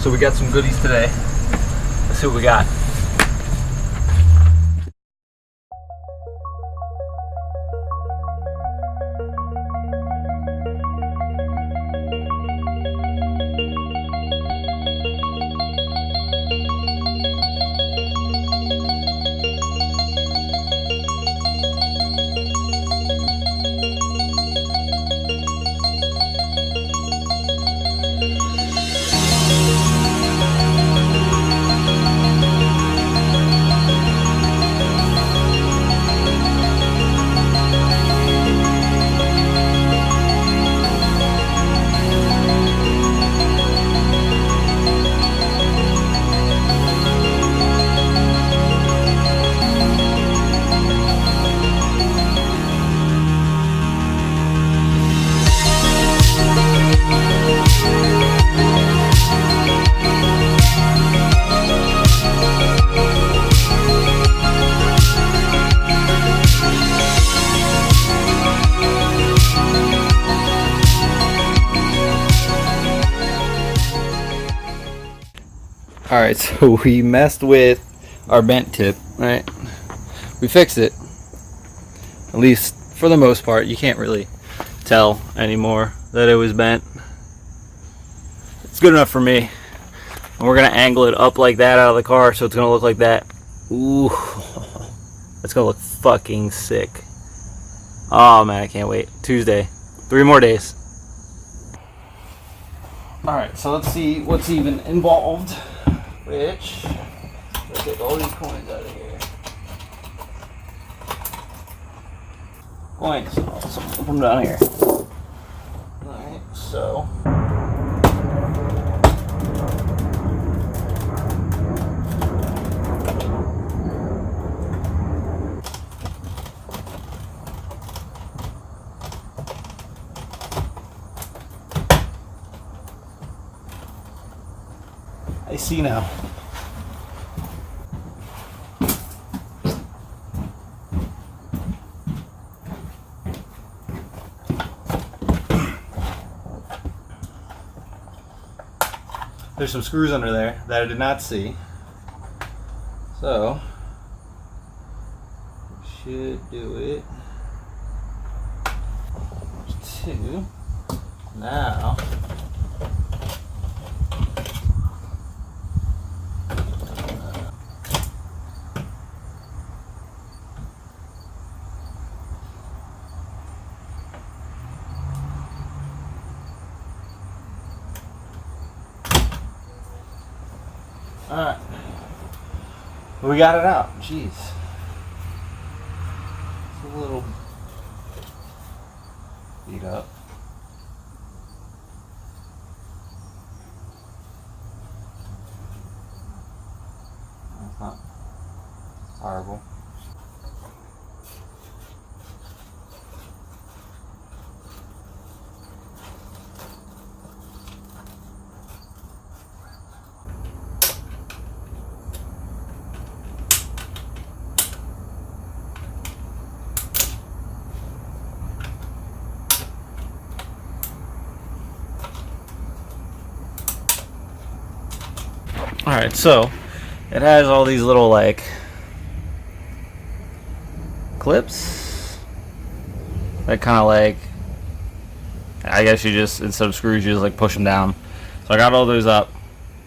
So we got some goodies today. Let's see what we got. Alright, so we messed with our bent tip, right? We fixed it. At least for the most part. You can't really tell anymore that it was bent. It's good enough for me. And we're going to angle it up like that out of the car, so it's going to look like that. Ooh. It's going to look fucking sick. Oh man, I can't wait. Tuesday. 3 more days. Alright, so let's see what's even involved. Which, let's take all these coins out of here. Coins, so I'll put them down here. Alright, so. I see now. There's some screws under there that I did not see. So, we should do it. There's 2. Now, alright, we got it out. Jeez, it's a little beat up. That's not horrible. Alright, so it has all these little like clips that kind of like, I guess you just, instead of screws, you just like push them down. So I got all those up.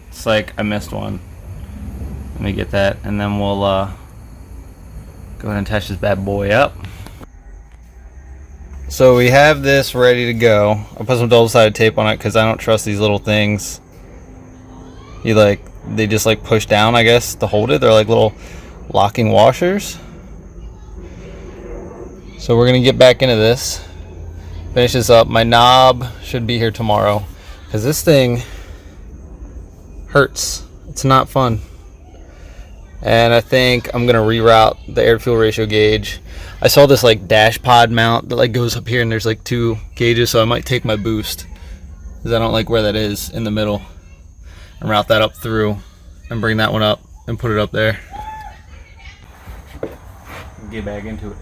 It's like I missed one. Let me get that, and then we'll go ahead and attach this bad boy up. So we have this ready to go. I put some double-sided tape on it because I don't trust these little things. They just like push down, I guess, to hold it. They're like little locking washers. So we're gonna get back into this, finish this up. My knob should be here tomorrow because this thing hurts. It's not fun. And I think I'm gonna reroute the air fuel ratio gauge. I saw this like dash pod mount that like goes up here and there's like 2 gauges, so I might take my boost because I don't like where that is in the middle, and route that up through and bring that one up and put it up there. Get back into it.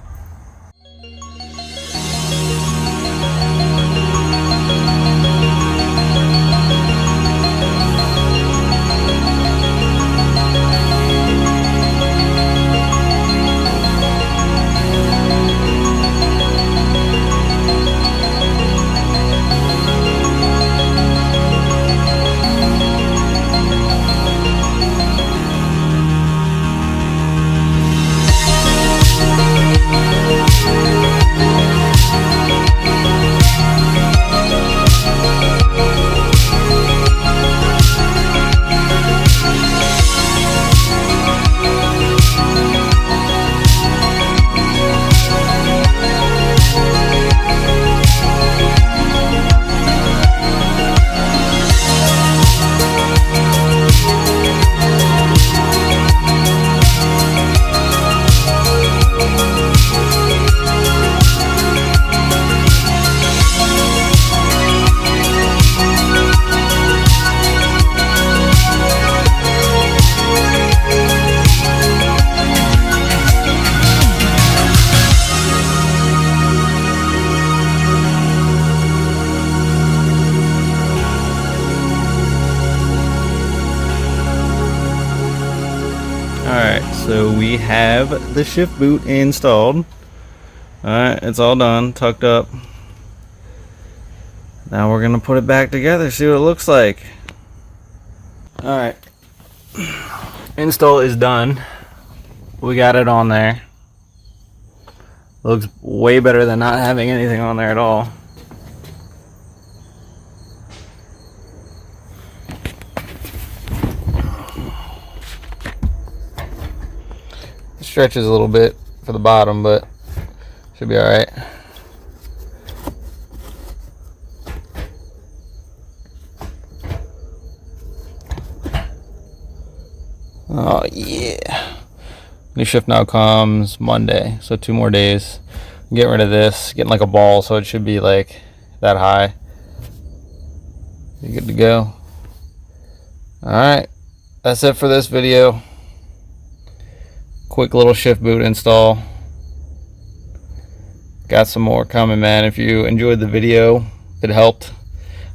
So we have the shift boot installed. Alright, it's all done, tucked up. Now we're gonna put it back together, see what it looks like. Alright. Install is done. We got it on there. Looks way better than not having anything on there at all. It stretches a little bit for the bottom, but should be alright. Oh yeah. New shift now comes Monday, so 2 more days. Get rid of this, getting like a ball, so it should be like that high. You're good to go. Alright, that's it for this video. Quick little shift boot install. Got some more coming, man. If you enjoyed the video, if it helped,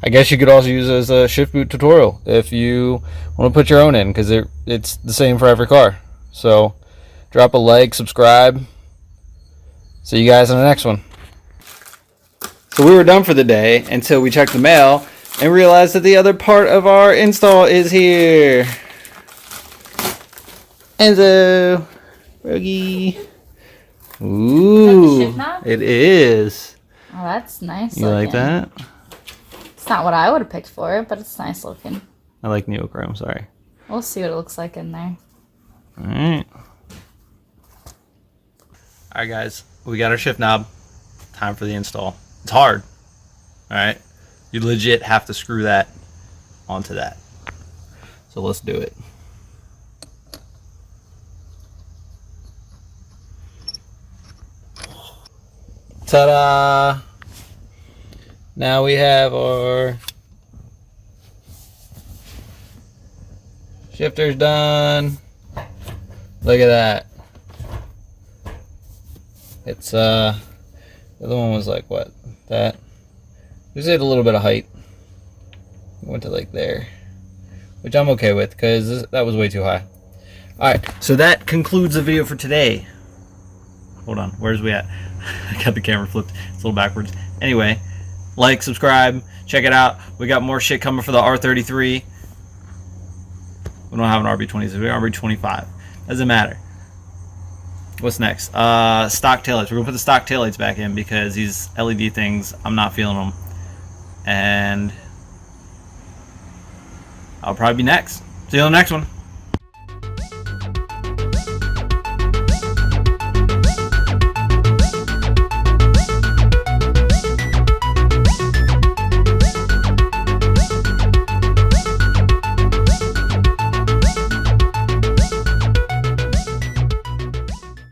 I guess you could also use it as a shift boot tutorial if you want to put your own in, because it's the same for every car. So drop a like, subscribe. See you guys in the next one. So we were done for the day until we checked the mail and realized that the other part of our install is here. Enzo, Rogie. Ooh, it is. Oh, that's nice. You like that? It's not what I would have picked for it, but it's nice looking. I like neochrome, sorry. We'll see what it looks like in there. Alright. Alright guys, we got our shift knob. Time for the install. It's hard. Alright. You legit have to screw that onto that. So let's do it. Ta-da! Now we have our shifters done. Look at that. It's the other one was like what? That. We just had a little bit of height. Went to like there, which I'm okay with because that was way too high. Alright, so that concludes the video for today. Hold on, where's we at? I got the camera flipped. It's a little backwards. Anyway, like, subscribe, check it out. We got more shit coming for the R33. We don't have an RB26, we have an RB25. Doesn't matter. What's next? Stock taillights. We're gonna put the stock taillights back in because these LED things, I'm not feeling them. And I'll probably be next. See you on the next one.